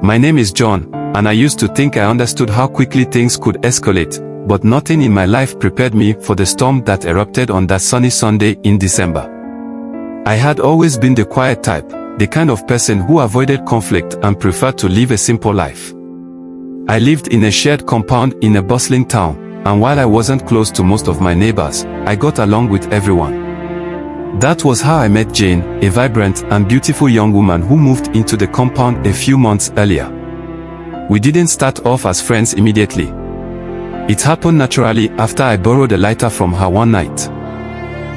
My name is John, and I used to think I understood how quickly things could escalate, but nothing in my life prepared me for the storm that erupted on that sunny Sunday in December. I had always been the quiet type, the kind of person who avoided conflict and preferred to live a simple life. I lived in a shared compound in a bustling town, and while I wasn't close to most of my neighbors, I got along with everyone. That was how I met Jane, a vibrant and beautiful young woman who moved into the compound a few months earlier. We didn't start off as friends immediately. It happened naturally after I borrowed a lighter from her one night.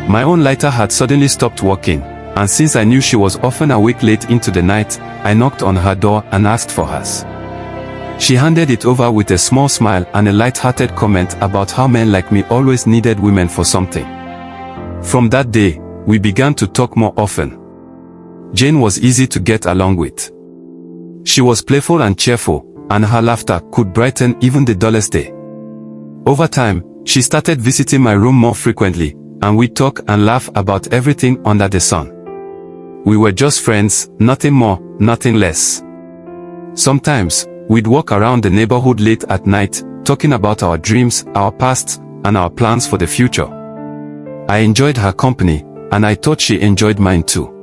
My own lighter had suddenly stopped working, and since I knew she was often awake late into the night, I knocked on her door and asked for hers. She handed it over with a small smile and a light-hearted comment about how men like me always needed women for something. From that day, we began to talk more often. Jane was easy to get along with. She was playful and cheerful, and her laughter could brighten even the dullest day. Over time, she started visiting my room more frequently, and we talk and laugh about everything under the sun. We were just friends, nothing more, nothing less. Sometimes, we'd walk around the neighborhood late at night, talking about our dreams, our past, and our plans for the future. I enjoyed her company, and I thought she enjoyed mine too.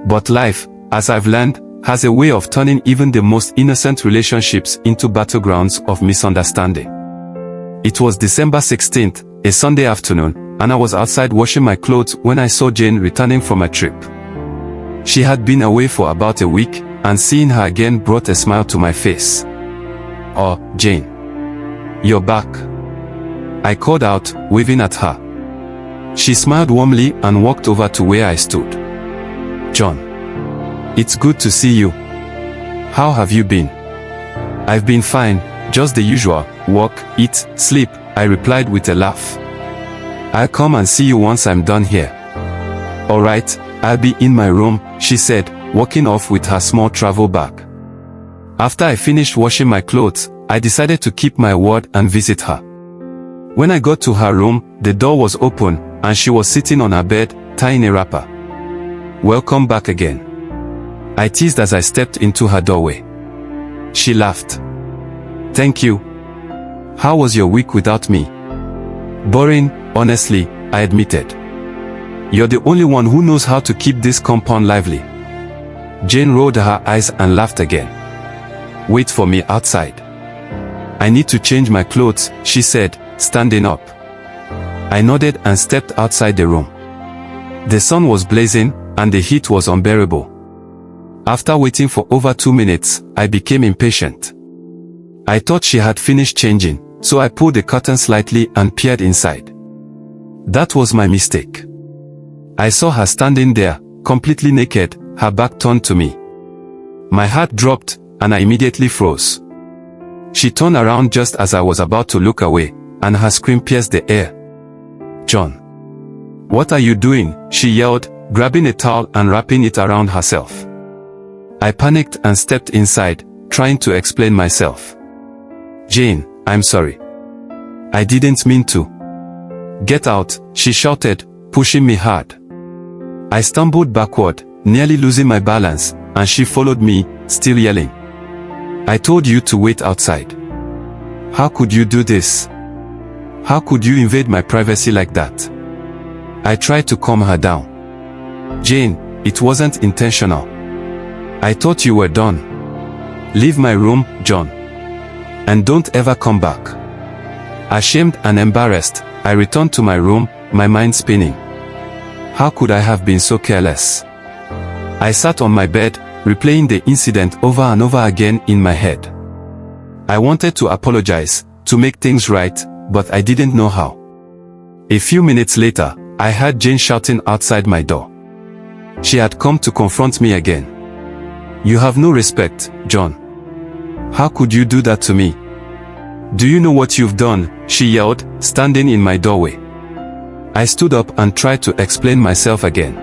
But life, as I've learned, has a way of turning even the most innocent relationships into battlegrounds of misunderstanding. It was December 16th, a Sunday afternoon, and I was outside washing my clothes when I saw Jane returning from a trip. She had been away for about a week, and seeing her again brought a smile to my face. "Oh, Jane. You're back," I called out, waving at her. She smiled warmly and walked over to where I stood. "John. It's good to see you. How have you been?" "I've been fine, just the usual, work, eat, sleep," I replied with a laugh. "I'll come and see you once I'm done here." "Alright, I'll be in my room," she said, walking off with her small travel bag. After I finished washing my clothes, I decided to keep my word and visit her. When I got to her room, the door was open, and she was sitting on her bed, tying a wrapper. "Welcome back again," I teased as I stepped into her doorway. She laughed. "Thank you. How was your week without me?" "Boring, honestly," I admitted. "You're the only one who knows how to keep this compound lively." Jane rolled her eyes and laughed again. "Wait for me outside. I need to change my clothes," she said, standing up. I nodded and stepped outside the room. The sun was blazing, and the heat was unbearable. After waiting for over 2 minutes, I became impatient. I thought she had finished changing, so I pulled the curtain slightly and peered inside. That was my mistake. I saw her standing there, completely naked, her back turned to me. My heart dropped, and I immediately froze. She turned around just as I was about to look away, and her scream pierced the air. "John. What are you doing?" she yelled, grabbing a towel and wrapping it around herself. I panicked and stepped inside, trying to explain myself. "Jane, I'm sorry. I didn't mean to." "Get out," she shouted, pushing me hard. I stumbled backward, nearly losing my balance, and she followed me, still yelling. "I told you to wait outside. How could you do this? How could you invade my privacy like that?" I tried to calm her down. "Jane, it wasn't intentional. I thought you were done. Leave my room, John. And don't ever come back." Ashamed and embarrassed, I returned to my room, my mind spinning. How could I have been so careless? I sat on my bed, replaying the incident over and over again in my head. I wanted to apologize, to make things right, but I didn't know how. A few minutes later, I heard Jane shouting outside my door. She had come to confront me again. "You have no respect, John. How could you do that to me? Do you know what you've done?" she yelled, standing in my doorway. I stood up and tried to explain myself again.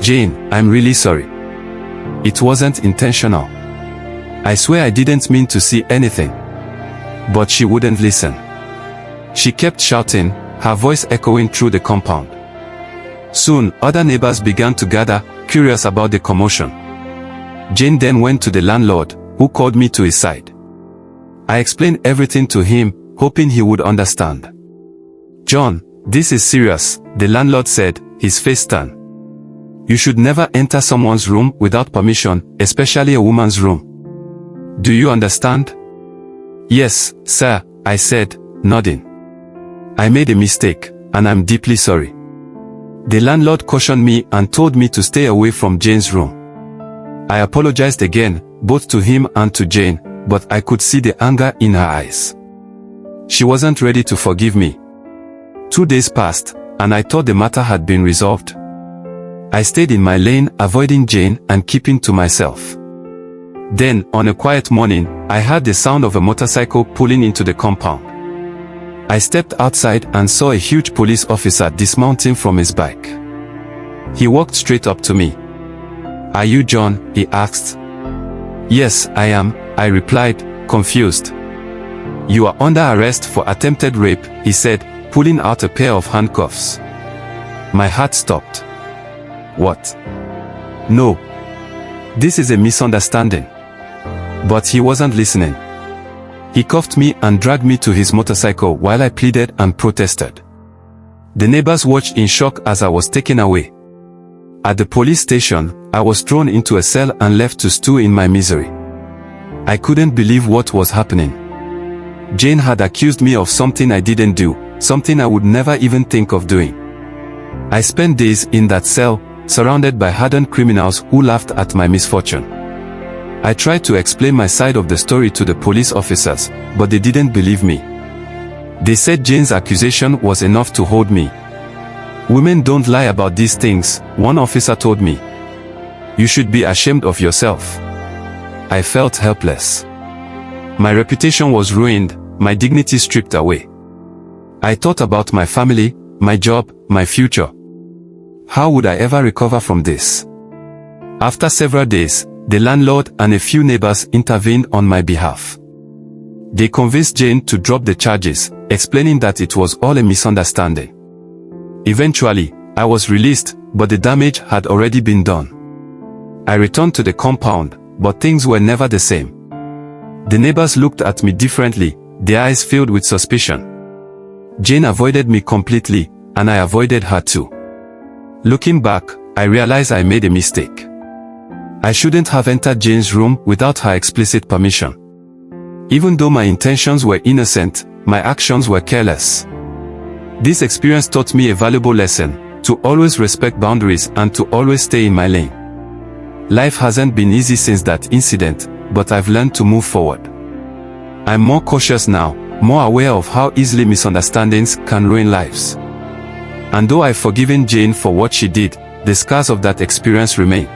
"Jane, I'm really sorry. It wasn't intentional. I swear I didn't mean to see anything." But she wouldn't listen. She kept shouting, her voice echoing through the compound. Soon, other neighbors began to gather, curious about the commotion. Jane then went to the landlord, who called me to his side. I explained everything to him, hoping he would understand. "John, this is serious," the landlord said, his face stern. "You should never enter someone's room without permission, especially a woman's room. Do you understand?" "Yes, sir," I said, nodding. "I made a mistake, and I'm deeply sorry." The landlord cautioned me and told me to stay away from Jane's room. I apologized again, both to him and to Jane, but I could see the anger in her eyes. She wasn't ready to forgive me. 2 days passed, and I thought the matter had been resolved. I stayed in my lane, avoiding Jane and keeping to myself. Then, on a quiet morning, I heard the sound of a motorcycle pulling into the compound. I stepped outside and saw a huge police officer dismounting from his bike. He walked straight up to me. "Are you John?" he asked. "Yes, I am," I replied, confused. "You are under arrest for attempted rape," he said, pulling out a pair of handcuffs. My heart stopped. What? No. This is a misunderstanding. But he wasn't listening. He cuffed me and dragged me to his motorcycle while I pleaded and protested. The neighbors watched in shock as I was taken away. At the police station, I was thrown into a cell and left to stew in my misery. I couldn't believe what was happening. Jane had accused me of something I didn't do, something I would never even think of doing. I spent days in that cell, surrounded by hardened criminals who laughed at my misfortune. I tried to explain my side of the story to the police officers, but they didn't believe me. They said Jane's accusation was enough to hold me. "Women don't lie about these things," one officer told me. "You should be ashamed of yourself." I felt helpless. My reputation was ruined, my dignity stripped away. I thought about my family, my job, my future. How would I ever recover from this? After several days, the landlord and a few neighbors intervened on my behalf. They convinced Jane to drop the charges, explaining that it was all a misunderstanding. Eventually, I was released, but the damage had already been done. I returned to the compound, but things were never the same. The neighbors looked at me differently, their eyes filled with suspicion. Jane avoided me completely, and I avoided her too. Looking back, I realized I made a mistake. I shouldn't have entered Jane's room without her explicit permission. Even though my intentions were innocent, my actions were careless. This experience taught me a valuable lesson, to always respect boundaries and to always stay in my lane. Life hasn't been easy since that incident, but I've learned to move forward. I'm more cautious now, more aware of how easily misunderstandings can ruin lives. And though I've forgiven Jane for what she did, the scars of that experience remain.